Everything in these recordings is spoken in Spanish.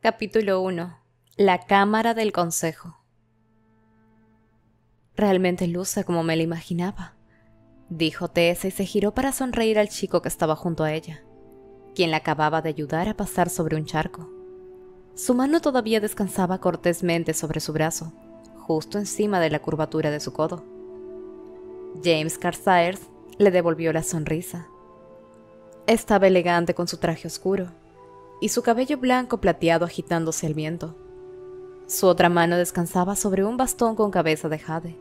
Capítulo 1. La Cámara del Consejo. Realmente luce como me la imaginaba, dijo Tessa y se giró para sonreír al chico que estaba junto a ella, quien la acababa de ayudar a pasar sobre un charco. Su mano todavía descansaba cortésmente sobre su brazo, justo encima de la curvatura de su codo. James Carstairs le devolvió la sonrisa. Estaba elegante con su traje oscuro y su cabello blanco plateado agitándose al viento. Su otra mano descansaba sobre un bastón con cabeza de jade.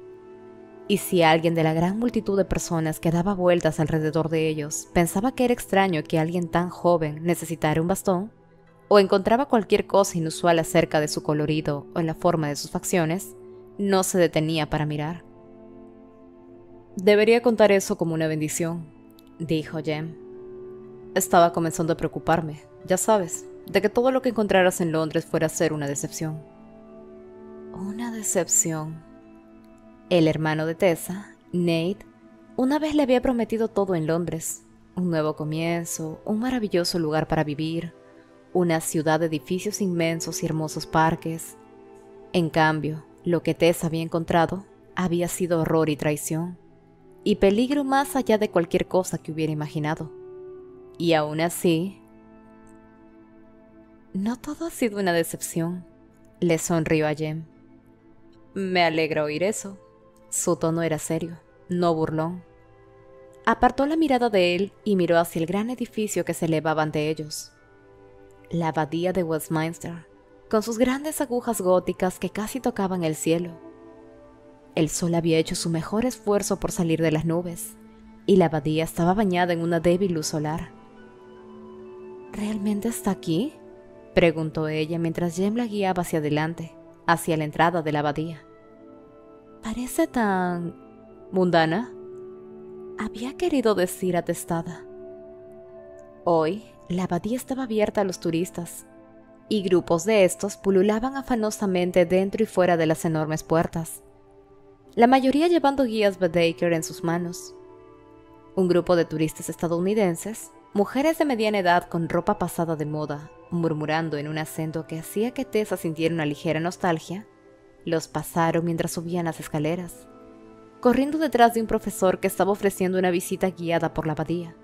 Y si alguien de la gran multitud de personas que daba vueltas alrededor de ellos pensaba que era extraño que alguien tan joven necesitara un bastón, o encontraba cualquier cosa inusual acerca de su colorido o en la forma de sus facciones, no se detenía para mirar. Debería contar eso como una bendición, dijo Jem. Estaba comenzando a preocuparme, ya sabes, de que todo lo que encontraras en Londres fuera a ser una decepción. Una decepción. El hermano de Tessa, Nate, una vez le había prometido todo en Londres. Un nuevo comienzo, un maravilloso lugar para vivir, una ciudad de edificios inmensos y hermosos parques. En cambio, lo que Tessa había encontrado había sido horror y traición, y peligro más allá de cualquier cosa que hubiera imaginado. Y aún así, no todo ha sido una decepción, le sonrió a Jem. Me alegra oír eso. Su tono era serio, no burlón. Apartó la mirada de él y miró hacia el gran edificio que se elevaba ante ellos. La abadía de Westminster, con sus grandes agujas góticas que casi tocaban el cielo. El sol había hecho su mejor esfuerzo por salir de las nubes, y la abadía estaba bañada en una débil luz solar. ¿Realmente está aquí?, preguntó ella mientras Jem la guiaba hacia adelante, hacia la entrada de la abadía. Parece tan mundana. Había querido decir atestada. Hoy, la abadía estaba abierta a los turistas, y grupos de estos pululaban afanosamente dentro y fuera de las enormes puertas, la mayoría llevando guías Baedeker en sus manos. Un grupo de turistas estadounidenses, mujeres de mediana edad con ropa pasada de moda, murmurando en un acento que hacía que Tessa sintiera una ligera nostalgia, los pasaron mientras subían las escaleras, corriendo detrás de un profesor que estaba ofreciendo una visita guiada por la abadía.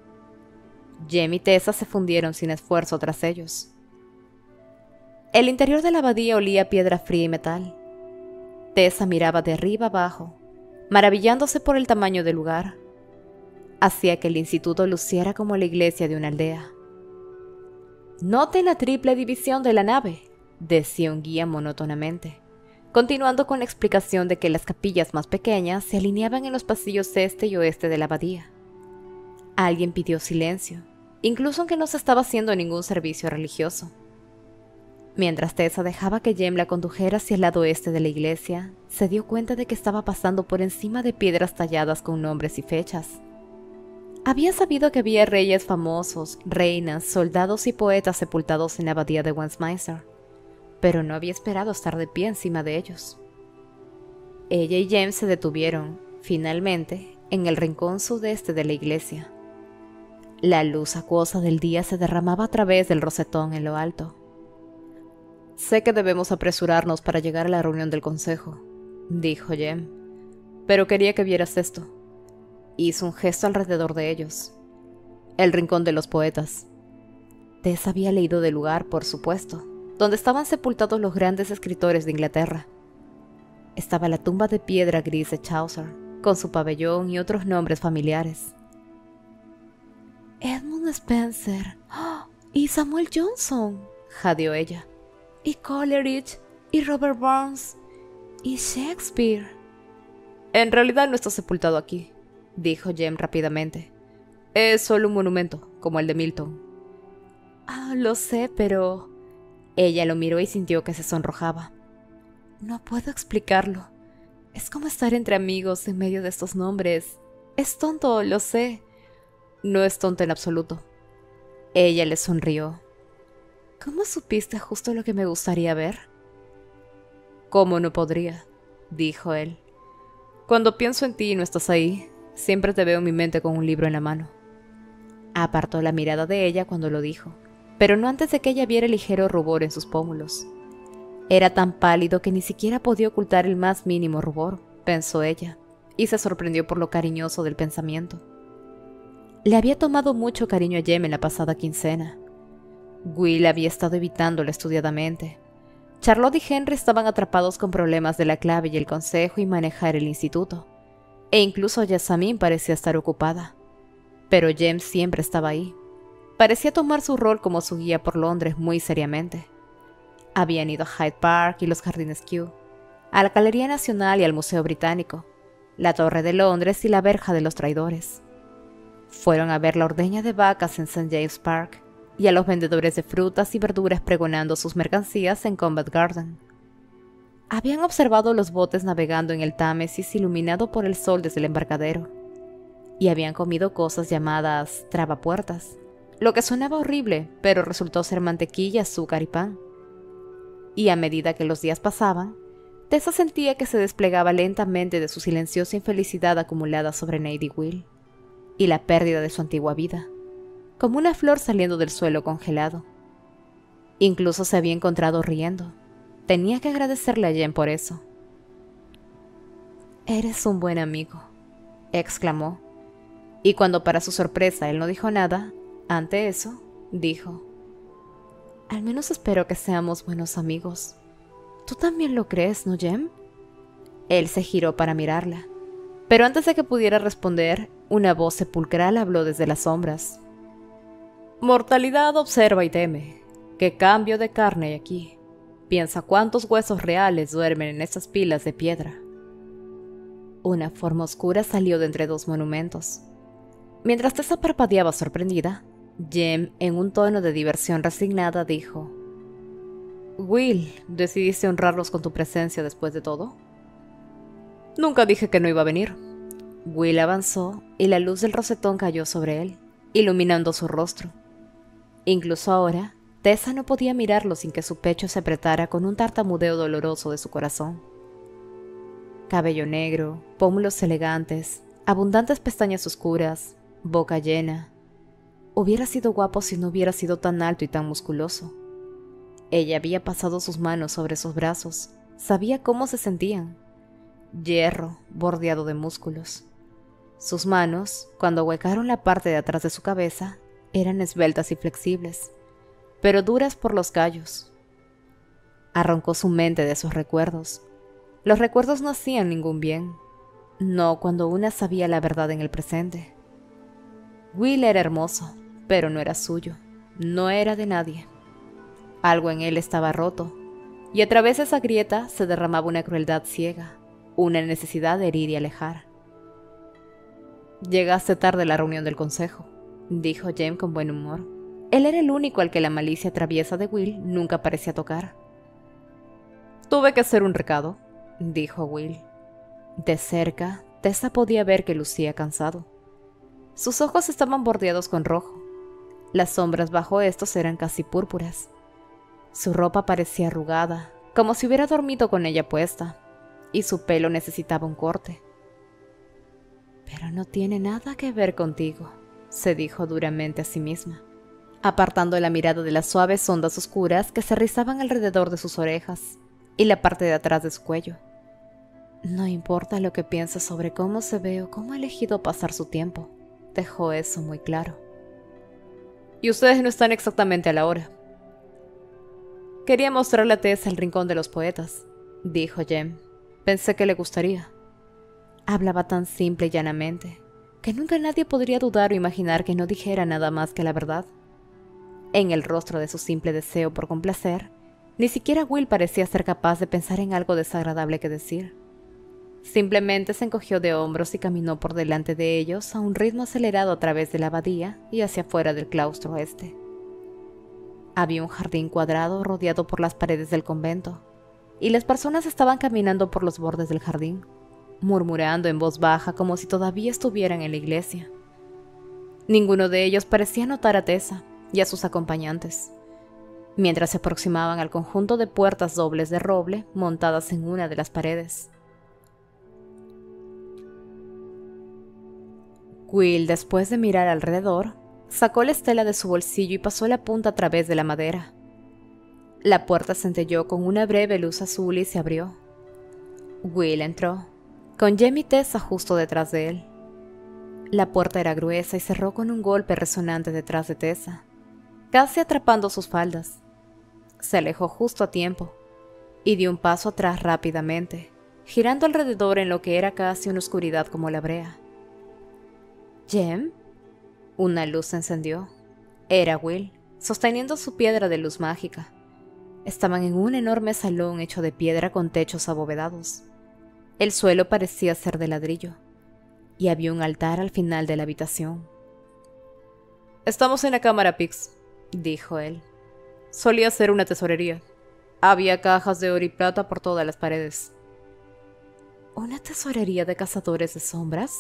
Jem y Tessa se fundieron sin esfuerzo tras ellos. El interior de la abadía olía a piedra fría y metal. Tessa miraba de arriba abajo, maravillándose por el tamaño del lugar. Hacía que el instituto luciera como la iglesia de una aldea. «Note la triple división de la nave», decía un guía monótonamente, continuando con la explicación de que las capillas más pequeñas se alineaban en los pasillos este y oeste de la abadía. Alguien pidió silencio, incluso aunque no se estaba haciendo ningún servicio religioso. Mientras Tessa dejaba que Jem la condujera hacia el lado oeste de la iglesia, se dio cuenta de que estaba pasando por encima de piedras talladas con nombres y fechas. Había sabido que había reyes famosos, reinas, soldados y poetas sepultados en la abadía de Westminster, pero no había esperado estar de pie encima de ellos. Ella y Jem se detuvieron, finalmente, en el rincón sudeste de la iglesia. La luz acuosa del día se derramaba a través del rosetón en lo alto. «Sé que debemos apresurarnos para llegar a la reunión del consejo», dijo Jem, «pero quería que vieras esto». Hizo un gesto alrededor de ellos. El rincón de los poetas. Tess había leído del lugar, por supuesto, donde estaban sepultados los grandes escritores de Inglaterra. Estaba la tumba de piedra gris de Chaucer, con su pabellón y otros nombres familiares. «Edmund Spencer, ¡oh! Y Samuel Johnson», jadeó ella. «Y Coleridge, y Robert Burns, y Shakespeare». «En realidad no está sepultado aquí», dijo Jem rápidamente. «Es solo un monumento, como el de Milton». «Ah, lo sé, pero...» Ella lo miró y sintió que se sonrojaba. «No puedo explicarlo. Es como estar entre amigos en medio de estos nombres. Es tonto, lo sé». «No es tonto en absoluto». Ella le sonrió. «¿Cómo supiste justo lo que me gustaría ver?» «¿Cómo no podría?», dijo él. «Cuando pienso en ti y no estás ahí, siempre te veo en mi mente con un libro en la mano». Apartó la mirada de ella cuando lo dijo. pero no antes de que ella viera el ligero rubor en sus pómulos. Era tan pálido que ni siquiera podía ocultar el más mínimo rubor, pensó ella, y se sorprendió por lo cariñoso del pensamiento. Le había tomado mucho cariño a Jem en la pasada quincena. Will había estado evitándola estudiadamente. Charlotte y Henry estaban atrapados con problemas de la clave y el consejo y manejar el instituto, e incluso Jessamine parecía estar ocupada. Pero Jem siempre estaba ahí. Parecía tomar su rol como su guía por Londres muy seriamente. Habían ido a Hyde Park y los Jardines Kew, a la Galería Nacional y al Museo Británico, la Torre de Londres y la Verja de los Traidores. Fueron a ver la ordeña de vacas en St. James Park y a los vendedores de frutas y verduras pregonando sus mercancías en Covent Garden. Habían observado los botes navegando en el Támesis iluminado por el sol desde el embarcadero, y habían comido cosas llamadas tragapuertas, lo que sonaba horrible, pero resultó ser mantequilla, azúcar y pan. Y a medida que los días pasaban, Tessa sentía que se desplegaba lentamente de su silenciosa infelicidad acumulada sobre Nate y Will, y la pérdida de su antigua vida, como una flor saliendo del suelo congelado. Incluso se había encontrado riendo. Tenía que agradecerle a Jem por eso. «Eres un buen amigo», exclamó, y cuando para su sorpresa él no dijo nada, ante eso, dijo: «Al menos espero que seamos buenos amigos. ¿Tú también lo crees, no, Jem?» Él se giró para mirarla, pero antes de que pudiera responder, una voz sepulcral habló desde las sombras. «Mortalidad observa y teme. ¿Qué cambio de carne hay aquí? Piensa cuántos huesos reales duermen en esas pilas de piedra». Una forma oscura salió de entre dos monumentos. Mientras Tessa parpadeaba sorprendida, Jem, en un tono de diversión resignada, dijo: «Will, ¿decidiste honrarlos con tu presencia después de todo?» «Nunca dije que no iba a venir». Will avanzó y la luz del rosetón cayó sobre él, iluminando su rostro. Incluso ahora, Tessa no podía mirarlo sin que su pecho se apretara con un tartamudeo doloroso de su corazón. Cabello negro, pómulos elegantes, abundantes pestañas oscuras, boca llena. Hubiera sido guapo si no hubiera sido tan alto y tan musculoso. Ella había pasado sus manos sobre sus brazos, sabía cómo se sentían. Hierro, bordeado de músculos. Sus manos, cuando huecaron la parte de atrás de su cabeza, eran esbeltas y flexibles, pero duras por los callos. Arrancó su mente de esos recuerdos. Los recuerdos no hacían ningún bien, no cuando una sabía la verdad en el presente. Will era hermoso, pero no era suyo, no era de nadie. Algo en él estaba roto, y a través de esa grieta se derramaba una crueldad ciega, una necesidad de herir y alejar. «Llegaste tarde a la reunión del consejo», dijo Jem con buen humor. Él era el único al que la malicia traviesa de Will nunca parecía tocar. «Tuve que hacer un recado», dijo Will. De cerca, Tessa podía ver que lucía cansado. Sus ojos estaban bordeados con rojo. Las sombras bajo estos eran casi púrpuras. Su ropa parecía arrugada, como si hubiera dormido con ella puesta, y su pelo necesitaba un corte. «Pero no tiene nada que ver contigo», se dijo duramente a sí misma, apartando la mirada de las suaves ondas oscuras que se rizaban alrededor de sus orejas y la parte de atrás de su cuello. «No importa lo que piense sobre cómo se ve o cómo ha elegido pasar su tiempo», dejó eso muy claro. «Y ustedes no están exactamente a la hora». «Quería mostrarle a Tessa el rincón de los poetas», dijo Jem. «Pensé que le gustaría». Hablaba tan simple y llanamente, que nunca nadie podría dudar o imaginar que no dijera nada más que la verdad. En el rostro de su simple deseo por complacer, ni siquiera Will parecía ser capaz de pensar en algo desagradable que decir. Simplemente se encogió de hombros y caminó por delante de ellos a un ritmo acelerado a través de la abadía y hacia afuera del claustro oeste. Había un jardín cuadrado rodeado por las paredes del convento, y las personas estaban caminando por los bordes del jardín, murmurando en voz baja como si todavía estuvieran en la iglesia. Ninguno de ellos parecía notar a Tessa y a sus acompañantes, mientras se aproximaban al conjunto de puertas dobles de roble montadas en una de las paredes. Will, después de mirar alrededor, Sacó la estela de su bolsillo y pasó la punta a través de la madera. La puerta centelló con una breve luz azul y se abrió. Will entró, con Jem y Tessa justo detrás de él. La puerta era gruesa y cerró con un golpe resonante detrás de Tessa, casi atrapando sus faldas. Se alejó justo a tiempo y dio un paso atrás rápidamente, girando alrededor en lo que era casi una oscuridad como la brea. ¿Jem? Una luz se encendió. Era Will, sosteniendo su piedra de luz mágica. Estaban en un enorme salón hecho de piedra con techos abovedados. El suelo parecía ser de ladrillo, y había un altar al final de la habitación. «Estamos en la cámara, Pix», dijo él. «Solía ser una tesorería. Había cajas de oro y plata por todas las paredes». ¿Una tesorería de cazadores de sombras?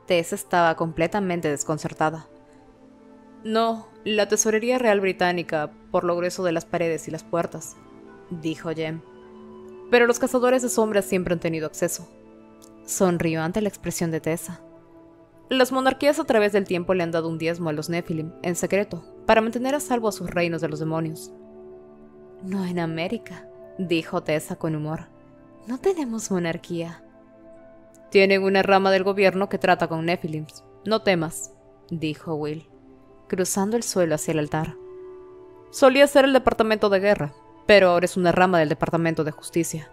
Tess estaba completamente desconcertada. «No, la tesorería real británica, por lo grueso de las paredes y las puertas», dijo Jem. «Pero los cazadores de sombras siempre han tenido acceso». Sonrió ante la expresión de Tessa. «Las monarquías a través del tiempo le han dado un diezmo a los Nephilim, en secreto, para mantener a salvo a sus reinos de los demonios». «No en América», dijo Tessa con humor. «No tenemos monarquía». «Tienen una rama del gobierno que trata con Nephilims. No temas», dijo Will, cruzando el suelo hacia el altar. «Solía ser el departamento de guerra, pero ahora es una rama del departamento de justicia».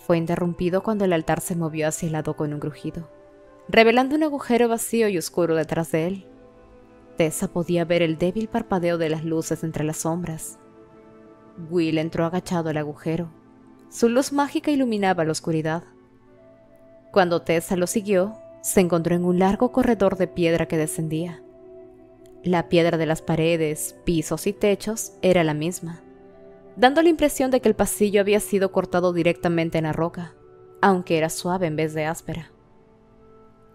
Fue interrumpido cuando el altar se movió hacia el lado con un crujido, revelando un agujero vacío y oscuro detrás de él. Tessa podía ver el débil parpadeo de las luces entre las sombras. Will entró agachado al agujero. Su luz mágica iluminaba la oscuridad. Cuando Tessa lo siguió, se encontró en un largo corredor de piedra que descendía. La piedra de las paredes, pisos y techos era la misma, dando la impresión de que el pasillo había sido cortado directamente en la roca, aunque era suave en vez de áspera.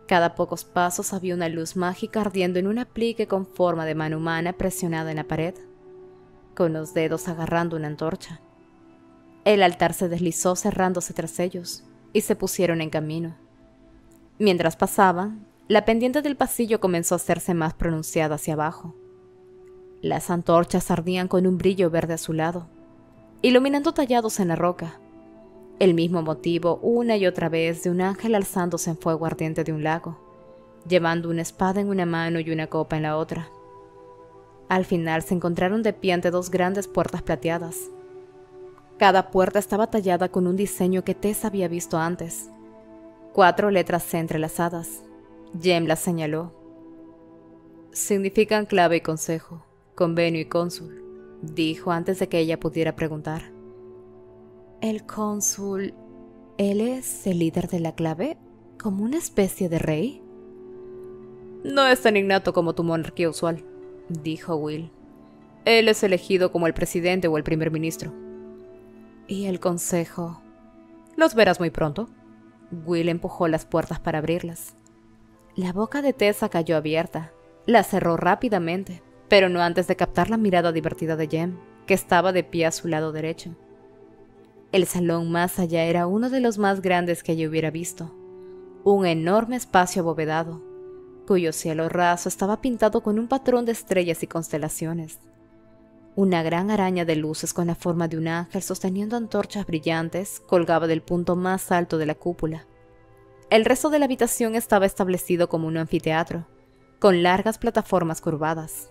Cada pocos pasos había una luz mágica ardiendo en un aplique con forma de mano humana presionada en la pared, con los dedos agarrando una antorcha. El altar se deslizó cerrándose tras ellos, y se pusieron en camino. Mientras pasaban, la pendiente del pasillo comenzó a hacerse más pronunciada hacia abajo. Las antorchas ardían con un brillo verde azulado, iluminando tallados en la roca. El mismo motivo una y otra vez de un ángel alzándose en fuego ardiente de un lago, llevando una espada en una mano y una copa en la otra. Al final se encontraron de pie ante dos grandes puertas plateadas. Cada puerta estaba tallada con un diseño que Tess había visto antes. 4 letras entrelazadas. Jem las señaló. «Significan clave y consejo, convenio y cónsul», dijo antes de que ella pudiera preguntar. «¿El cónsul, él es el líder de la clave? ¿Como una especie de rey?» «No es tan innato como tu monarquía usual», dijo Will. «Él es elegido como el presidente o el primer ministro». «¿Y el consejo?» «Los verás muy pronto». Will empujó las puertas para abrirlas. La boca de Tessa cayó abierta. La cerró rápidamente, pero no antes de captar la mirada divertida de Jem, que estaba de pie a su lado derecho. El salón más allá era uno de los más grandes que ella hubiera visto. Un enorme espacio abovedado, cuyo cielo raso estaba pintado con un patrón de estrellas y constelaciones. Una gran araña de luces con la forma de un ángel sosteniendo antorchas brillantes colgaba del punto más alto de la cúpula. El resto de la habitación estaba establecido como un anfiteatro, con largas plataformas curvadas.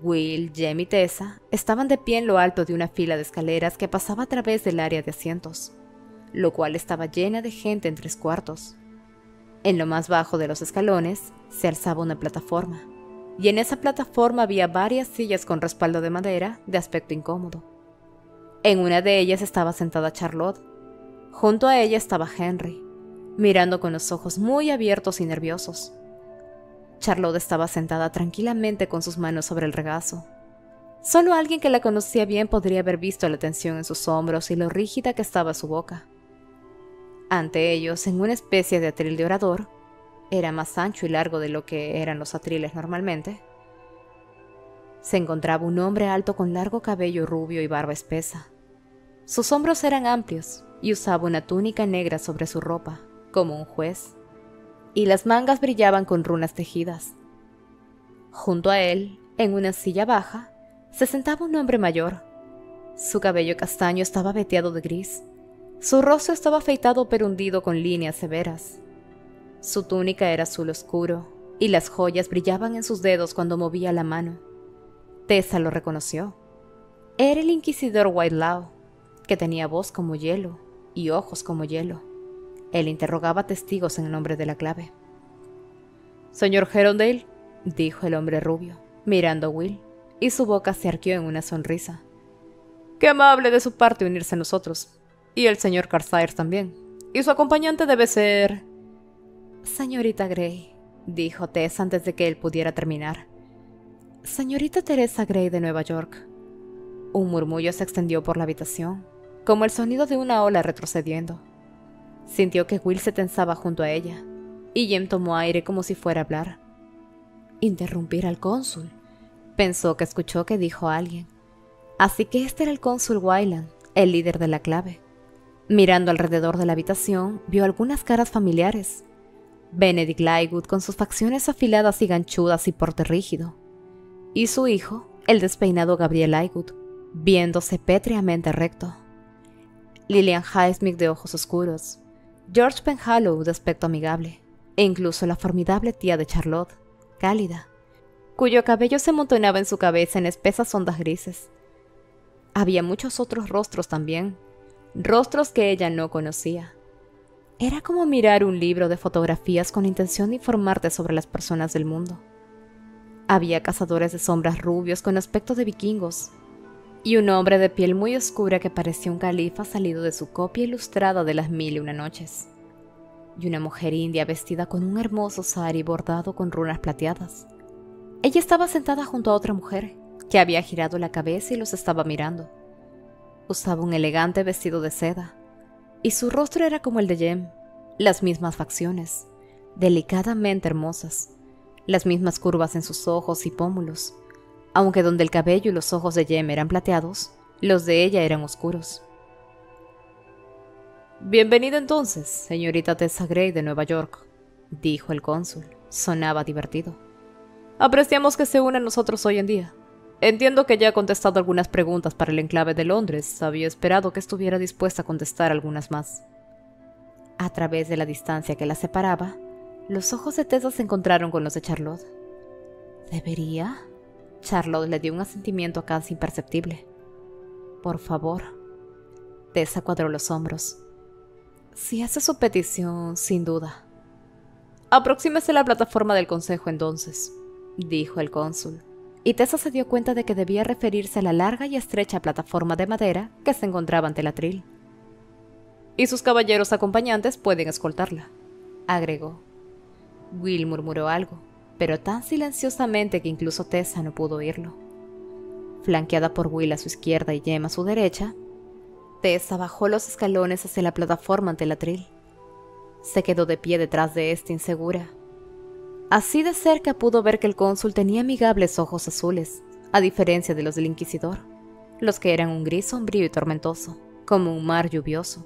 Will, Jem y Tessa estaban de pie en lo alto de una fila de escaleras que pasaba a través del área de asientos, lo cual estaba llena de gente en 3 cuartos. En lo más bajo de los escalones se alzaba una plataforma, y en esa plataforma había varias sillas con respaldo de madera de aspecto incómodo. En una de ellas estaba sentada Charlotte. Junto a ella estaba Henry, mirando con los ojos muy abiertos y nerviosos. Charlotte estaba sentada tranquilamente con sus manos sobre el regazo. Solo alguien que la conocía bien podría haber visto la tensión en sus hombros y lo rígida que estaba su boca. Ante ellos, en una especie de atril de orador, era más ancho y largo de lo que eran los atriles normalmente, se encontraba un hombre alto con largo cabello rubio y barba espesa. Sus hombros eran amplios y usaba una túnica negra sobre su ropa, como un juez, y las mangas brillaban con runas tejidas. Junto a él, en una silla baja, se sentaba un hombre mayor. Su cabello castaño estaba veteado de gris. Su rostro estaba afeitado pero hundido con líneas severas. Su túnica era azul oscuro, y las joyas brillaban en sus dedos cuando movía la mano. Tessa lo reconoció. Era el inquisidor Whitelaw, que tenía voz como hielo y ojos como hielo. Él interrogaba testigos en nombre de la clave. «Señor Herondale», dijo el hombre rubio, mirando a Will, y su boca se arqueó en una sonrisa. «Qué amable de su parte unirse a nosotros. Y el señor Carstairs también. Y su acompañante debe ser...» «Señorita Grey», dijo Tess antes de que él pudiera terminar. «Señorita Teresa Grey de Nueva York». Un murmullo se extendió por la habitación, como el sonido de una ola retrocediendo. Sintió que Will se tensaba junto a ella, y Jem tomó aire como si fuera a hablar. Interrumpir al cónsul. Pensó que escuchó que dijo a alguien. Así que este era el cónsul Wayland, el líder de la clave. Mirando alrededor de la habitación, vio algunas caras familiares. Benedict Lightwood con sus facciones afiladas y ganchudas y porte rígido. Y su hijo, el despeinado Gabriel Lightwood, viéndose pétreamente recto. Lillian Highsmith de ojos oscuros. George Penhallow de aspecto amigable. E incluso la formidable tía de Charlotte, cálida, cuyo cabello se amontonaba en su cabeza en espesas ondas grises. Había muchos otros rostros también, rostros que ella no conocía. Era como mirar un libro de fotografías con intención de informarte sobre las personas del mundo. Había cazadores de sombras rubios con aspecto de vikingos, y un hombre de piel muy oscura que parecía un califa salido de su copia ilustrada de las 1001 noches, y una mujer india vestida con un hermoso sari bordado con runas plateadas. Ella estaba sentada junto a otra mujer, que había girado la cabeza y los estaba mirando. Usaba un elegante vestido de seda, y su rostro era como el de Jem, las mismas facciones, delicadamente hermosas, las mismas curvas en sus ojos y pómulos, aunque donde el cabello y los ojos de Jem eran plateados, los de ella eran oscuros. «Bienvenida entonces, señorita Tessa Grey de Nueva York», dijo el cónsul. Sonaba divertido. «Apreciamos que se una a nosotros hoy en día. Entiendo que ya ha contestado algunas preguntas para el enclave de Londres. Había esperado que estuviera dispuesta a contestar algunas más». A través de la distancia que la separaba, los ojos de Tessa se encontraron con los de Charlotte. ¿Debería? Charlotte le dio un asentimiento casi imperceptible. «Por favor». Tessa cuadró los hombros. «Si hace su petición, sin duda». «Aproxímese a la plataforma del consejo entonces», dijo el cónsul, y Tessa se dio cuenta de que debía referirse a la larga y estrecha plataforma de madera que se encontraba ante el atril. «Y sus caballeros acompañantes pueden escoltarla», agregó. Will murmuró algo, pero tan silenciosamente que incluso Tessa no pudo oírlo. Flanqueada por Will a su izquierda y Jem a su derecha, Tessa bajó los escalones hacia la plataforma ante el atril. Se quedó de pie detrás de este insegura. Así de cerca pudo ver que el cónsul tenía amigables ojos azules, a diferencia de los del inquisidor, los que eran un gris sombrío y tormentoso, como un mar lluvioso.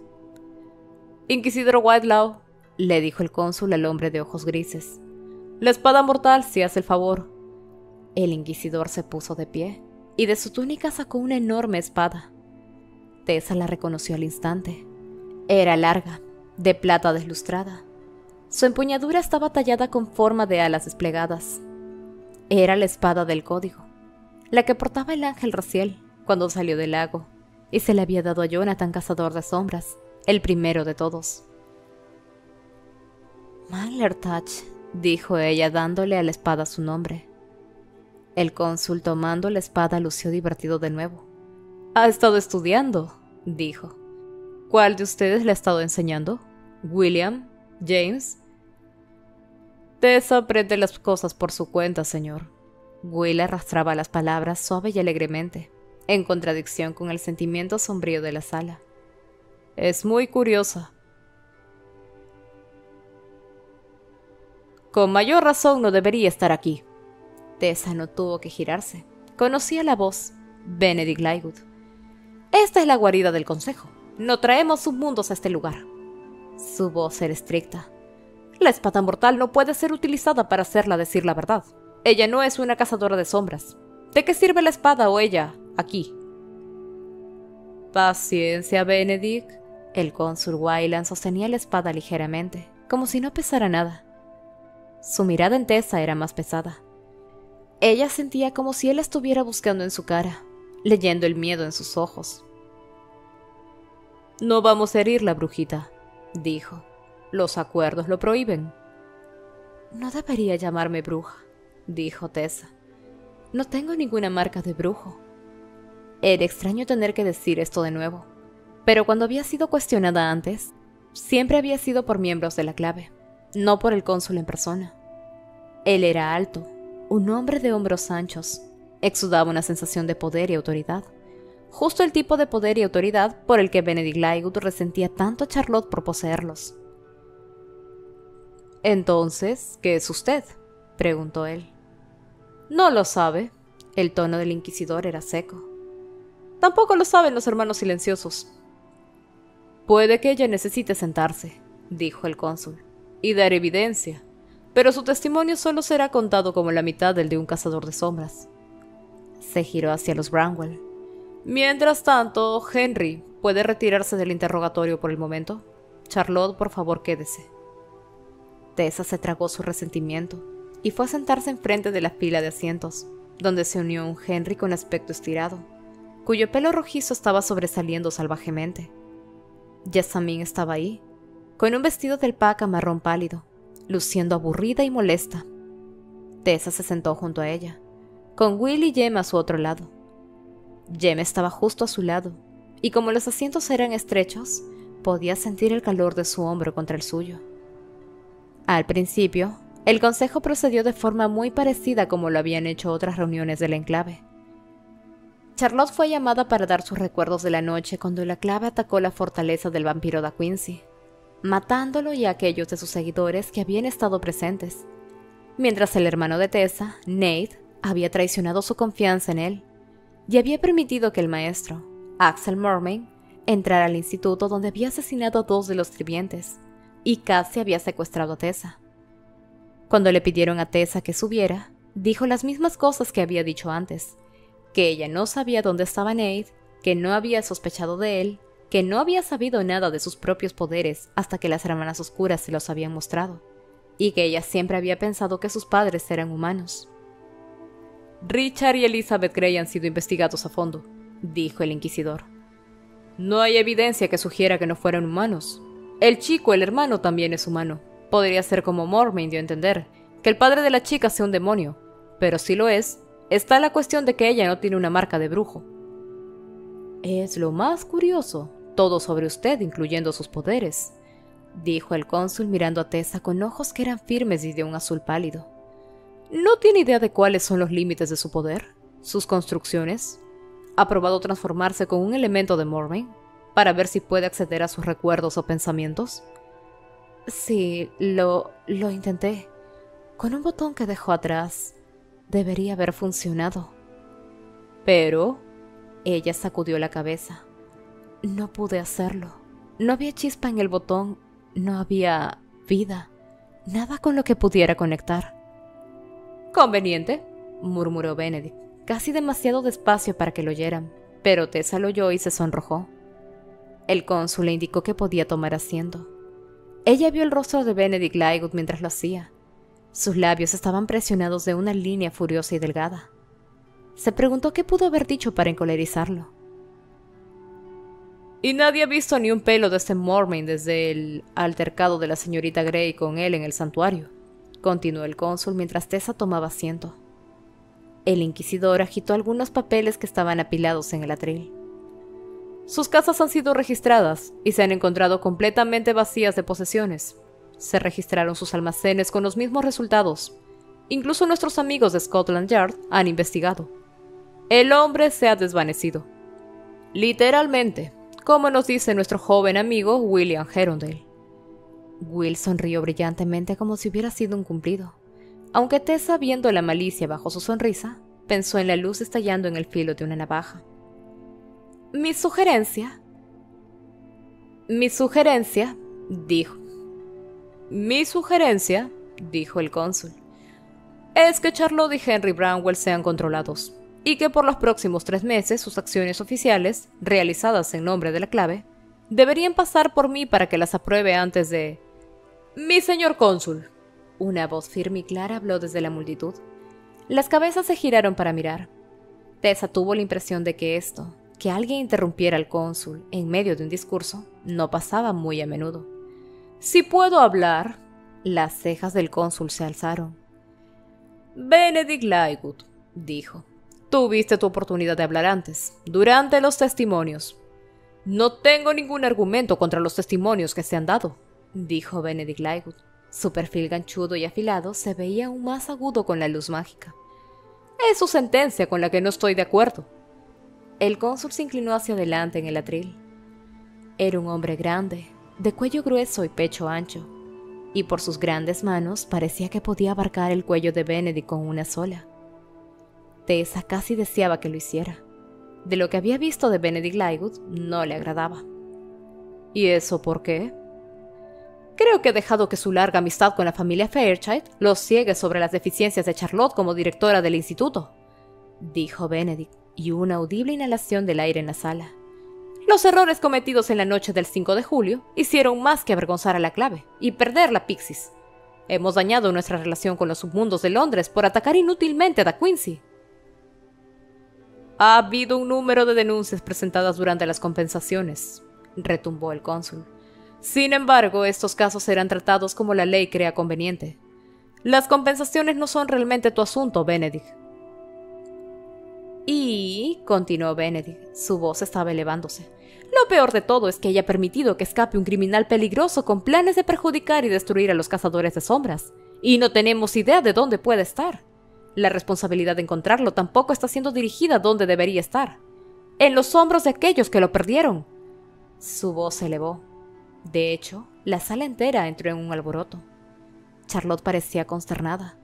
«Inquisidor Whitelaw», le dijo el cónsul al hombre de ojos grises, «la espada mortal, si hace el favor». El inquisidor se puso de pie, y de su túnica sacó una enorme espada. Tessa la reconoció al instante. Era larga, de plata deslustrada. Su empuñadura estaba tallada con forma de alas desplegadas. Era la espada del código, la que portaba el ángel Raziel cuando salió del lago, y se le había dado a Jonathan Cazador de Sombras, el primero de todos. «Manglertach», dijo ella dándole a la espada su nombre. El cónsul tomando la espada lució divertido de nuevo. «Ha estado estudiando», dijo. «¿Cuál de ustedes le ha estado enseñando? ¿William? ¿James?» «Tessa aprende las cosas por su cuenta, señor». Will arrastraba las palabras suave y alegremente, en contradicción con el sentimiento sombrío de la sala. «Es muy curiosa». «Con mayor razón no debería estar aquí». Tessa no tuvo que girarse. Conocía la voz. Benedict Lightwood. «Esta es la guarida del consejo. No traemos submundos a este lugar». Su voz era estricta. «La espada mortal no puede ser utilizada para hacerla decir la verdad. Ella no es una cazadora de sombras. ¿De qué sirve la espada o ella aquí? Paciencia, Benedict. El cónsul Wayland sostenía la espada ligeramente, como si no pesara nada. Su mirada en Tessa era más pesada. Ella sentía como si él estuviera buscando en su cara, leyendo el miedo en sus ojos. No vamos a herirla, brujita, dijo. Los acuerdos lo prohíben. No debería llamarme bruja, dijo Tessa. No tengo ninguna marca de brujo. Era extraño tener que decir esto de nuevo, pero cuando había sido cuestionada antes, siempre había sido por miembros de la clave, no por el cónsul en persona. Él era alto, un hombre de hombros anchos, exudaba una sensación de poder y autoridad, justo el tipo de poder y autoridad por el que Benedict Lightwood resentía tanto a Charlotte por poseerlos. «Entonces, ¿qué es usted?», preguntó él. «No lo sabe». El tono del inquisidor era seco. «Tampoco lo saben los hermanos silenciosos». «Puede que ella necesite sentarse», dijo el cónsul, «y dar evidencia, pero su testimonio solo será contado como la mitad del de un cazador de sombras». Se giró hacia los Bramwell. «Mientras tanto, Henry, ¿puede retirarse del interrogatorio por el momento? Charlotte, por favor, quédese». Tessa se tragó su resentimiento y fue a sentarse enfrente de la fila de asientos, donde se unió un Henry con aspecto estirado, cuyo pelo rojizo estaba sobresaliendo salvajemente. Jessamine estaba ahí, con un vestido de alpaca marrón pálido, luciendo aburrida y molesta. Tessa se sentó junto a ella, con Will y Jem a su otro lado. Jem estaba justo a su lado, y como los asientos eran estrechos, podía sentir el calor de su hombro contra el suyo. Al principio, el consejo procedió de forma muy parecida como lo habían hecho otras reuniones del enclave. Charlotte fue llamada para dar sus recuerdos de la noche cuando la clave atacó la fortaleza del vampiro Da Quincy, matándolo y a aquellos de sus seguidores que habían estado presentes, mientras el hermano de Tessa, Nate, había traicionado su confianza en él y había permitido que el maestro, Axel Mormain, entrara al instituto donde había asesinado a 2 de los sirvientes y casi había secuestrado a Tessa. Cuando le pidieron a Tessa que subiera, dijo las mismas cosas que había dicho antes, que ella no sabía dónde estaba Nate, que no había sospechado de él, que no había sabido nada de sus propios poderes hasta que las hermanas oscuras se los habían mostrado, y que ella siempre había pensado que sus padres eran humanos. «Richard y Elizabeth Grey han sido investigados a fondo», dijo el inquisidor. «No hay evidencia que sugiera que no fueran humanos. El chico, el hermano, también es humano. Podría ser como Mormain dio a entender, que el padre de la chica sea un demonio, pero si lo es, está la cuestión de que ella no tiene una marca de brujo». «Es lo más curioso, todo sobre usted, incluyendo sus poderes», dijo el cónsul mirando a Tessa con ojos que eran firmes y de un azul pálido. «¿No tiene idea de cuáles son los límites de su poder? ¿Sus construcciones? ¿Ha probado transformarse con un elemento de Mormain para ver si puede acceder a sus recuerdos o pensamientos?» «Sí, lo intenté. Con un botón que dejó atrás. Debería haber funcionado». «Pero...» Ella sacudió la cabeza. «No pude hacerlo. No había chispa en el botón. No había vida. Nada con lo que pudiera conectar». «Conveniente», murmuró Benedict, casi demasiado despacio para que lo oyeran, pero Tessa lo oyó y se sonrojó. El cónsul le indicó que podía tomar asiento. Ella vio el rostro de Benedict Lightwood mientras lo hacía. Sus labios estaban presionados de una línea furiosa y delgada. Se preguntó qué pudo haber dicho para encolerizarlo. «Y nadie ha visto ni un pelo de este Mormain desde el altercado de la señorita Grey con él en el santuario», continuó el cónsul mientras Tessa tomaba asiento. El inquisidor agitó algunos papeles que estaban apilados en el atril. «Sus casas han sido registradas y se han encontrado completamente vacías de posesiones. Se registraron sus almacenes con los mismos resultados. Incluso nuestros amigos de Scotland Yard han investigado. El hombre se ha desvanecido. Literalmente, como nos dice nuestro joven amigo William Herondale». Will sonrió brillantemente como si hubiera sido un cumplido, aunque Tessa, viendo la malicia bajo su sonrisa, pensó en la luz estallando en el filo de una navaja. «Mi sugerencia, dijo el cónsul, es que Charlotte y Henry Branwell sean controlados, y que por los próximos 3 meses sus acciones oficiales, realizadas en nombre de la clave, deberían pasar por mí para que las apruebe antes de... Mi señor cónsul. Una voz firme y clara habló desde la multitud. Las cabezas se giraron para mirar. Tessa tuvo la impresión de que esto, que alguien interrumpiera al cónsul en medio de un discurso, no pasaba muy a menudo. Si puedo hablar... Las cejas del cónsul se alzaron. Benedict Lightwood, dijo. Tuviste tu oportunidad de hablar antes, durante los testimonios. No tengo ningún argumento contra los testimonios que se han dado, dijo Benedict Lightwood. Su perfil ganchudo y afilado se veía aún más agudo con la luz mágica. Es su sentencia con la que no estoy de acuerdo. El cónsul se inclinó hacia adelante en el atril. Era un hombre grande, de cuello grueso y pecho ancho, y por sus grandes manos parecía que podía abarcar el cuello de Benedict con una sola. Tessa casi deseaba que lo hiciera. De lo que había visto de Benedict Lightwood no le agradaba. ¿Y eso por qué? Creo que he dejado que su larga amistad con la familia Fairchild lo ciegue sobre las deficiencias de Charlotte como directora del instituto, dijo Benedict, y una audible inhalación del aire en la sala. Los errores cometidos en la noche del 5 de julio hicieron más que avergonzar a la clave y perder la Pixis. Hemos dañado nuestra relación con los submundos de Londres por atacar inútilmente a Da Quincy. Ha habido un número de denuncias presentadas durante las compensaciones, retumbó el cónsul. Sin embargo, estos casos serán tratados como la ley crea conveniente. Las compensaciones no son realmente tu asunto, Benedict. Y, continuó Benedict, su voz estaba elevándose, lo peor de todo es que haya permitido que escape un criminal peligroso con planes de perjudicar y destruir a los cazadores de sombras, y no tenemos idea de dónde puede estar. La responsabilidad de encontrarlo tampoco está siendo dirigida donde debería estar. En los hombros de aquellos que lo perdieron. Su voz se elevó. De hecho, la sala entera entró en un alboroto. Charlotte parecía consternada,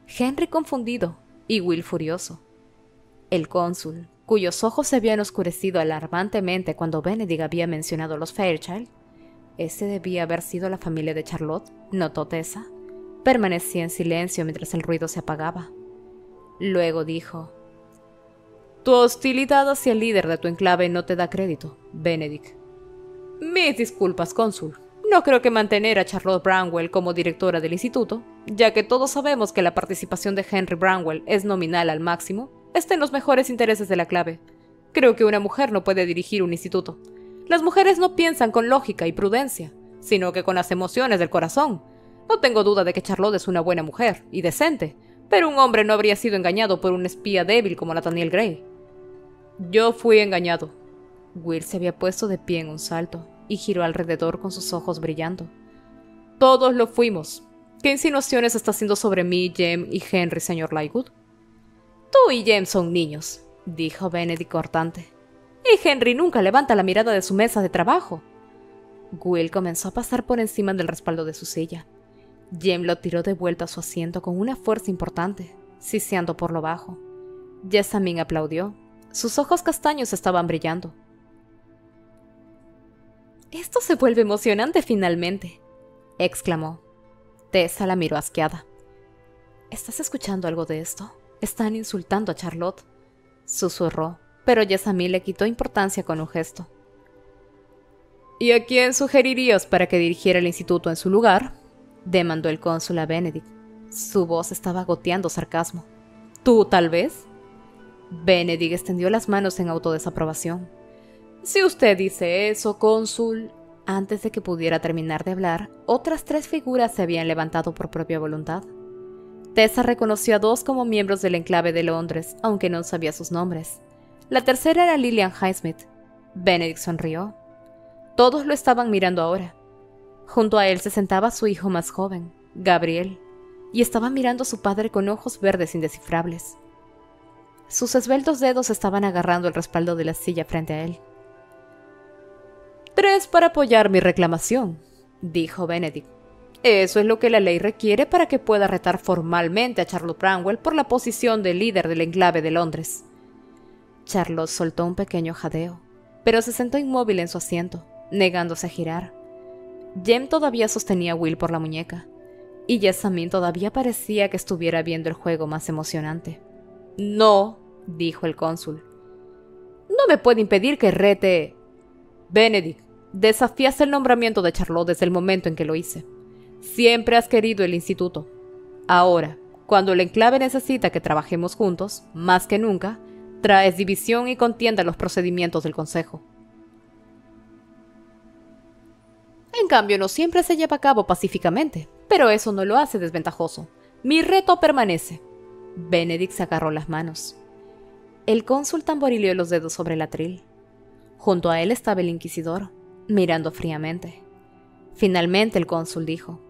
Henry confundido y Will furioso. El cónsul, cuyos ojos se habían oscurecido alarmantemente cuando Benedict había mencionado a los Fairchild, ese debía haber sido la familia de Charlotte, notó Tessa. Permanecía en silencio mientras el ruido se apagaba. Luego dijo: Tu hostilidad hacia el líder de tu enclave no te da crédito, Benedict. Mis disculpas, cónsul. No creo que mantener a Charlotte Branwell como directora del instituto, ya que todos sabemos que la participación de Henry Branwell es nominal al máximo, esté en los mejores intereses de la clave. Creo que una mujer no puede dirigir un instituto. Las mujeres no piensan con lógica y prudencia, sino que con las emociones del corazón. No tengo duda de que Charlotte es una buena mujer y decente, pero un hombre no habría sido engañado por un espía débil como Nathaniel Gray. Yo fui engañado. Will se había puesto de pie en un salto y giró alrededor con sus ojos brillando. Todos lo fuimos. ¿Qué insinuaciones está haciendo sobre mí, Jem y Henry, señor Lightwood? Tú y Jem son niños, dijo Benedict cortante. Y Henry nunca levanta la mirada de su mesa de trabajo. Will comenzó a pasar por encima del respaldo de su silla. Jem lo tiró de vuelta a su asiento con una fuerza importante, siseando por lo bajo. Jessamine aplaudió. Sus ojos castaños estaban brillando. «Esto se vuelve emocionante finalmente», exclamó. Tessa la miró asqueada. «¿Estás escuchando algo de esto? Están insultando a Charlotte», susurró, pero Jessamine le quitó importancia con un gesto. «¿Y a quién sugerirías para que dirigiera el instituto en su lugar?», demandó el cónsul a Benedict. Su voz estaba goteando sarcasmo. «¿Tú, tal vez?». Benedict extendió las manos en autodesaprobación. «Si usted dice eso, cónsul...» Antes de que pudiera terminar de hablar, otras 3 figuras se habían levantado por propia voluntad. Tessa reconoció a 2 como miembros del enclave de Londres, aunque no sabía sus nombres. La tercera era Lillian Highsmith. Benedict sonrió. Todos lo estaban mirando ahora. Junto a él se sentaba su hijo más joven, Gabriel, y estaba mirando a su padre con ojos verdes indescifrables. Sus esbeltos dedos estaban agarrando el respaldo de la silla frente a él. «3 para apoyar mi reclamación», dijo Benedict. «Eso es lo que la ley requiere para que pueda retar formalmente a Charlotte Branwell por la posición de líder del enclave de Londres». Charlotte soltó un pequeño jadeo, pero se sentó inmóvil en su asiento, negándose a girar. Jem todavía sostenía a Will por la muñeca. y Jessamine todavía parecía que estuviera viendo el juego más emocionante. «No», dijo el cónsul. «No me puede impedir que rete...» «Benedict, desafías el nombramiento de Charlotte desde el momento en que lo hice. Siempre has querido el instituto. Ahora, cuando el enclave necesita que trabajemos juntos, más que nunca, traes división y contienda en los procedimientos del consejo. En cambio, no siempre se lleva a cabo pacíficamente, pero eso no lo hace desventajoso. Mi reto permanece». Benedict se agarró las manos. El cónsul tamborileó los dedos sobre el atril. Junto a él estaba el inquisidor, mirando fríamente. Finalmente el cónsul dijo: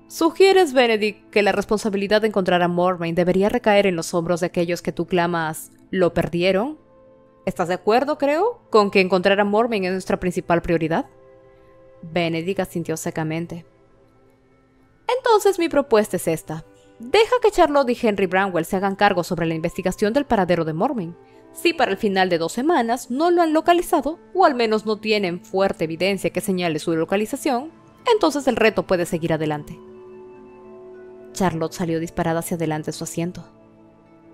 «¿Sugieres, Benedict, que la responsabilidad de encontrar a Morvain debería recaer en los hombros de aquellos que tú clamas lo perdieron? ¿Estás de acuerdo, creo, con que encontrar a Morvain es nuestra principal prioridad?» Benedict asintió secamente. «Entonces mi propuesta es esta. Deja que Charlotte y Henry Branwell se hagan cargo sobre la investigación del paradero de Morvain. Si para el final de 2 semanas no lo han localizado, o al menos no tienen fuerte evidencia que señale su localización, entonces el reto puede seguir adelante». Charlotte salió disparada hacia adelante en su asiento.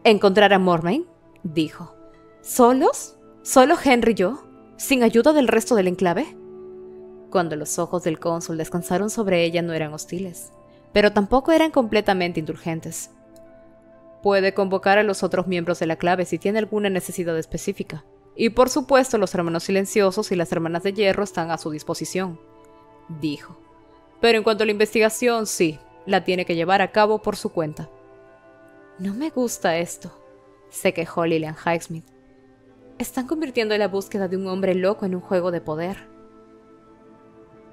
«¿Encontrar a Morvain?», dijo. «¿Solos? ¿Solo Henry y yo? ¿Sin ayuda del resto del enclave?». Cuando los ojos del cónsul descansaron sobre ella no eran hostiles, pero tampoco eran completamente indulgentes. «Puede convocar a los otros miembros de la clave si tiene alguna necesidad específica. Y por supuesto los hermanos silenciosos y las hermanas de hierro están a su disposición», dijo. «Pero en cuanto a la investigación, sí, la tiene que llevar a cabo por su cuenta». «No me gusta esto», se quejó Lillian Highsmith. «Están convirtiendo la búsqueda de un hombre loco en un juego de poder».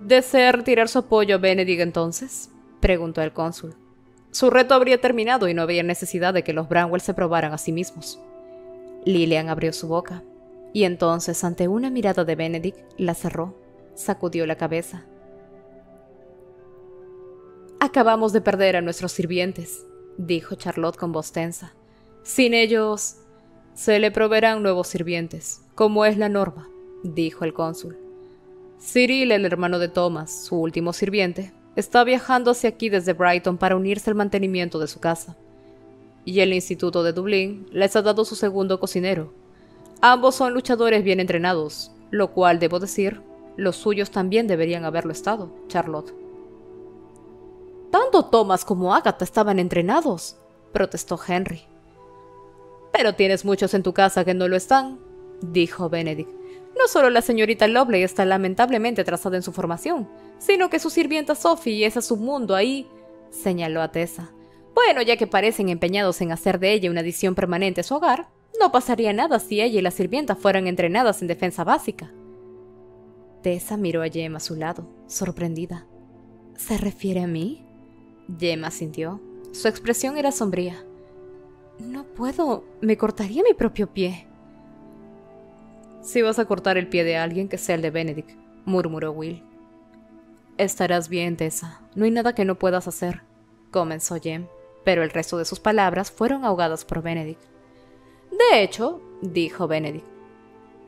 «¿Desea retirar su apoyo a Benedict entonces?», preguntó el cónsul. «Su reto habría terminado y no habría necesidad de que los Branwell se probaran a sí mismos». Lillian abrió su boca, y entonces, ante una mirada de Benedict, la cerró, sacudió la cabeza. «Acabamos de perder a nuestros sirvientes», dijo Charlotte con voz tensa. «Sin ellos, se le proveerán nuevos sirvientes, como es la norma», dijo el cónsul. «Cyril, el hermano de Thomas, su último sirviente, está viajando hacia aquí desde Brighton para unirse al mantenimiento de su casa. Y el Instituto de Dublín les ha dado su segundo cocinero. Ambos son luchadores bien entrenados, lo cual, debo decir, los suyos también deberían haberlo estado, Charlotte». «Tanto Thomas como Agatha estaban entrenados», protestó Henry. «Pero tienes muchos en tu casa que no lo están», dijo Benedict. «No solo la señorita Loveley está lamentablemente atrasada en su formación, sino que su sirvienta Sophie es a su mundo ahí», señaló a Tessa. «Bueno, ya que parecen empeñados en hacer de ella una adición permanente a su hogar, no pasaría nada si ella y la sirvienta fueran entrenadas en defensa básica». Tessa miró a Jem a su lado, sorprendida. «¿Se refiere a mí?». Jem asintió. Su expresión era sombría. «No puedo, me cortaría mi propio pie». «Si vas a cortar el pie de alguien, que sea el de Benedict», murmuró Will. «Estarás bien, Tessa. No hay nada que no puedas hacer», comenzó Jem, pero el resto de sus palabras fueron ahogadas por Benedict. «De hecho», dijo Benedict,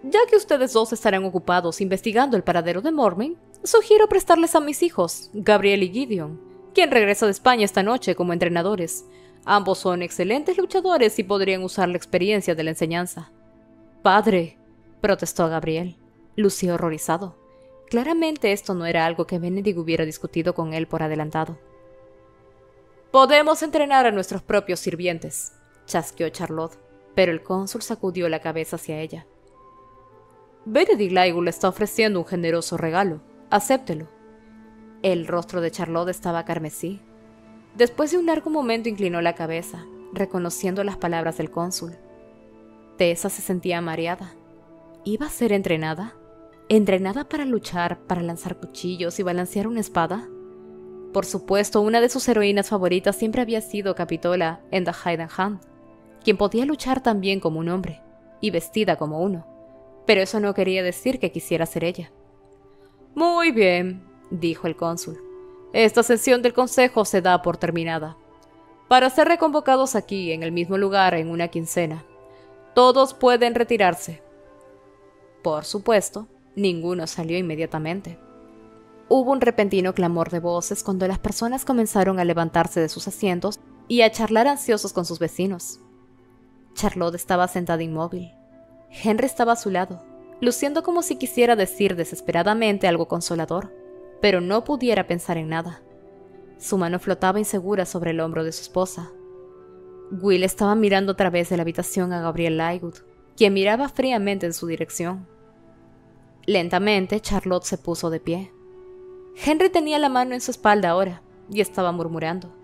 «ya que ustedes dos estarán ocupados investigando el paradero de Morvain, sugiero prestarles a mis hijos, Gabriel y Gideon, quien regresa de España esta noche como entrenadores. Ambos son excelentes luchadores y podrían usar la experiencia de la enseñanza». «Padre», protestó Gabriel. Lució horrorizado. Claramente esto no era algo que Benedict hubiera discutido con él por adelantado. «Podemos entrenar a nuestros propios sirvientes», chasqueó Charlotte, pero el cónsul sacudió la cabeza hacia ella. «Benedict Lightwood le está ofreciendo un generoso regalo. Acéptelo». El rostro de Charlotte estaba carmesí. Después de un largo momento inclinó la cabeza, reconociendo las palabras del cónsul. Tessa se sentía mareada. ¿Iba a ser entrenada? ¿Entrenada para luchar, para lanzar cuchillos y balancear una espada? Por supuesto, una de sus heroínas favoritas siempre había sido Capitola en The Hidden Hand, quien podía luchar tan bien como un hombre, y vestida como uno. Pero eso no quería decir que quisiera ser ella. «Muy bien», dijo el cónsul. «Esta sesión del consejo se da por terminada. Para ser reconvocados aquí, en el mismo lugar, en una quincena. Todos pueden retirarse». Por supuesto, ninguno salió inmediatamente. Hubo un repentino clamor de voces cuando las personas comenzaron a levantarse de sus asientos y a charlar ansiosos con sus vecinos. Charlotte estaba sentada inmóvil. Henry estaba a su lado, luciendo como si quisiera decir desesperadamente algo consolador, pero no pudiera pensar en nada. Su mano flotaba insegura sobre el hombro de su esposa. Will estaba mirando a través de la habitación a Gabriel Lightwood, quien miraba fríamente en su dirección. Lentamente, Charlotte se puso de pie. Henry tenía la mano en su espalda ahora, y estaba murmurando.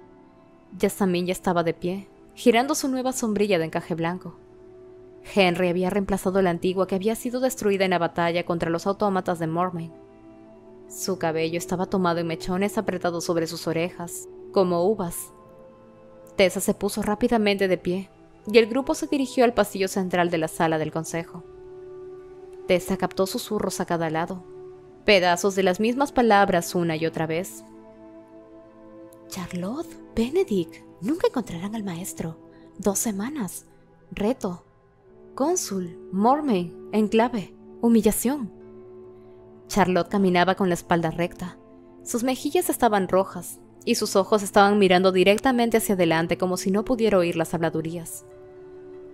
Jessamine ya estaba de pie, girando su nueva sombrilla de encaje blanco. Henry había reemplazado la antigua que había sido destruida en la batalla contra los autómatas de Mormain. Su cabello estaba tomado en mechones apretados sobre sus orejas, como uvas. Tessa se puso rápidamente de pie, y el grupo se dirigió al pasillo central de la sala del consejo. Tessa captó susurros a cada lado, pedazos de las mismas palabras una y otra vez. Charlotte, Benedict, nunca encontrarán al maestro. 2 semanas. Reto. Cónsul, Mormain, enclave, humillación. Charlotte caminaba con la espalda recta. Sus mejillas estaban rojas, y sus ojos estaban mirando directamente hacia adelante como si no pudiera oír las habladurías.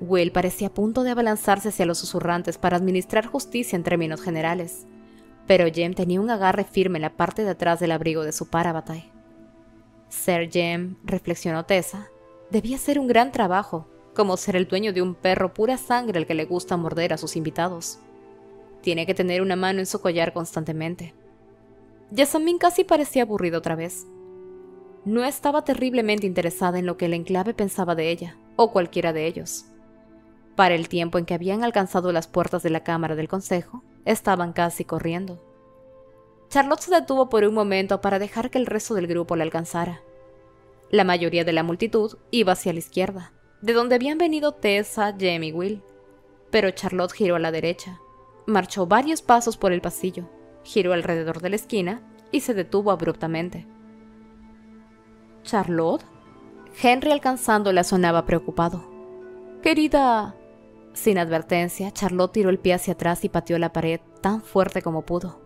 Will parecía a punto de abalanzarse hacia los susurrantes para administrar justicia en términos generales, pero Jem tenía un agarre firme en la parte de atrás del abrigo de su parabatai. Ser Jem, reflexionó Tessa, debía ser un gran trabajo, como ser el dueño de un perro pura sangre al que le gusta morder a sus invitados. Tiene que tener una mano en su collar constantemente. Jessamine casi parecía aburrida otra vez. No estaba terriblemente interesada en lo que el enclave pensaba de ella, o cualquiera de ellos. Para el tiempo en que habían alcanzado las puertas de la cámara del consejo, estaban casi corriendo. Charlotte se detuvo por un momento para dejar que el resto del grupo la alcanzara. La mayoría de la multitud iba hacia la izquierda, de donde habían venido Tessa, Jem y Will. Pero Charlotte giró a la derecha, marchó varios pasos por el pasillo, giró alrededor de la esquina y se detuvo abruptamente. ¿Charlotte? Henry, alcanzándola, sonaba preocupado. Querida... Sin advertencia, Charlotte tiró el pie hacia atrás y pateó la pared tan fuerte como pudo.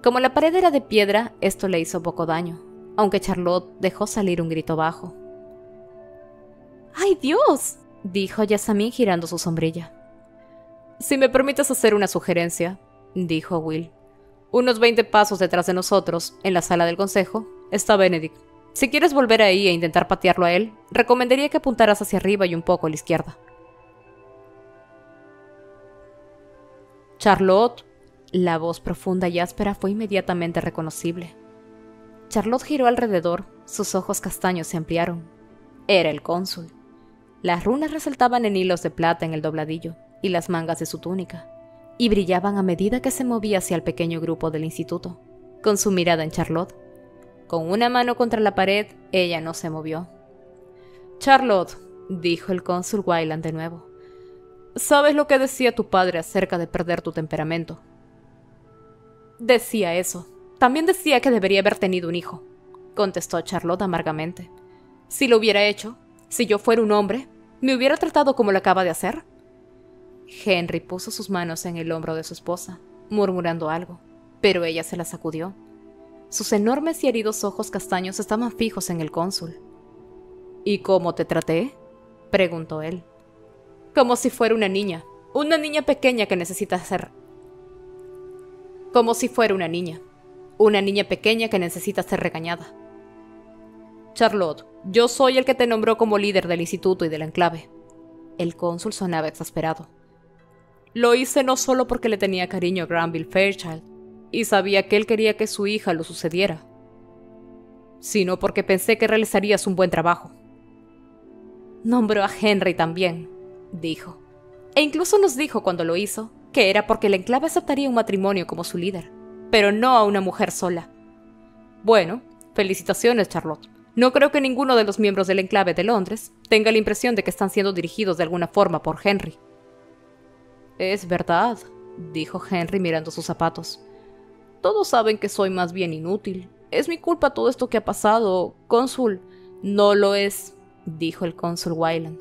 Como la pared era de piedra, esto le hizo poco daño, aunque Charlotte dejó salir un grito bajo. ¡Ay, Dios!, dijo Jessamine girando su sombrilla. Si me permites hacer una sugerencia, dijo Will. Unos 20 pasos detrás de nosotros, en la sala del consejo, está Benedict. Si quieres volver ahí e intentar patearlo a él, recomendaría que apuntaras hacia arriba y un poco a la izquierda. Charlotte. La voz profunda y áspera fue inmediatamente reconocible. Charlotte giró alrededor, sus ojos castaños se ampliaron. Era el cónsul. Las runas resaltaban en hilos de plata en el dobladillo y las mangas de su túnica, y brillaban a medida que se movía hacia el pequeño grupo del instituto, con su mirada en Charlotte. Con una mano contra la pared, ella no se movió. Charlotte, dijo el cónsul Wayland de nuevo, ¿sabes lo que decía tu padre acerca de perder tu temperamento? Decía eso. También decía que debería haber tenido un hijo, contestó Charlotte amargamente. Si lo hubiera hecho, si yo fuera un hombre, ¿me hubiera tratado como lo acaba de hacer? Henry puso sus manos en el hombro de su esposa, murmurando algo, pero ella se la sacudió. Sus enormes y heridos ojos castaños estaban fijos en el cónsul. ¿Y cómo te traté?, preguntó él. Como si fuera una niña pequeña que necesita ser... Como si fuera una niña pequeña que necesita ser regañada. Charlotte, yo soy el que te nombró como líder del instituto y del enclave. El cónsul sonaba exasperado. Lo hice no solo porque le tenía cariño a Granville Fairchild, y sabía que él quería que su hija lo sucediera, sino porque pensé que realizarías un buen trabajo. Nombró a Henry también, dijo, e incluso nos dijo cuando lo hizo que era porque el enclave aceptaría un matrimonio como su líder, pero no a una mujer sola. Bueno, felicitaciones, Charlotte. No creo que ninguno de los miembros del enclave de Londres tenga la impresión de que están siendo dirigidos de alguna forma por Henry. Es verdad, dijo Henry mirando sus zapatos. Todos saben que soy más bien inútil. Es mi culpa todo esto que ha pasado, cónsul. No lo es, dijo el cónsul Wayland.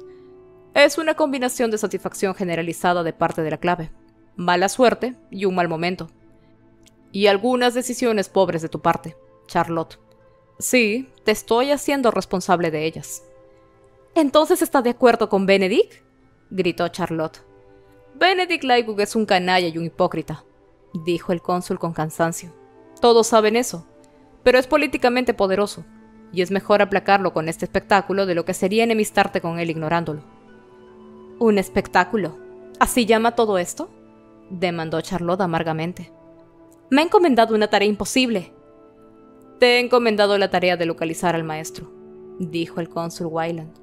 Es una combinación de satisfacción generalizada de parte de la clave, mala suerte y un mal momento. Y algunas decisiones pobres de tu parte, Charlotte. Sí, te estoy haciendo responsable de ellas. ¿Entonces está de acuerdo con Benedict?, gritó Charlotte. Benedict Lightwood es un canalla y un hipócrita, dijo el cónsul con cansancio. Todos saben eso, pero es políticamente poderoso, y es mejor aplacarlo con este espectáculo de lo que sería enemistarte con él ignorándolo. ¿Un espectáculo? ¿Así llama todo esto?, demandó Charlotte amargamente. Me ha encomendado una tarea imposible. Te he encomendado la tarea de localizar al maestro, dijo el cónsul Wayland.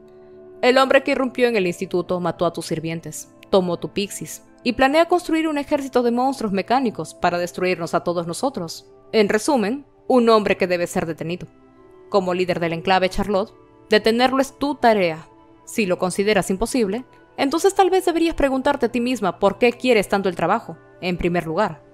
El hombre que irrumpió en el instituto mató a tus sirvientes, tomó tu Pixis y planea construir un ejército de monstruos mecánicos para destruirnos a todos nosotros. En resumen, un hombre que debe ser detenido. Como líder del enclave, Charlotte, detenerlo es tu tarea. Si lo consideras imposible, entonces tal vez deberías preguntarte a ti misma por qué quieres tanto el trabajo, en primer lugar.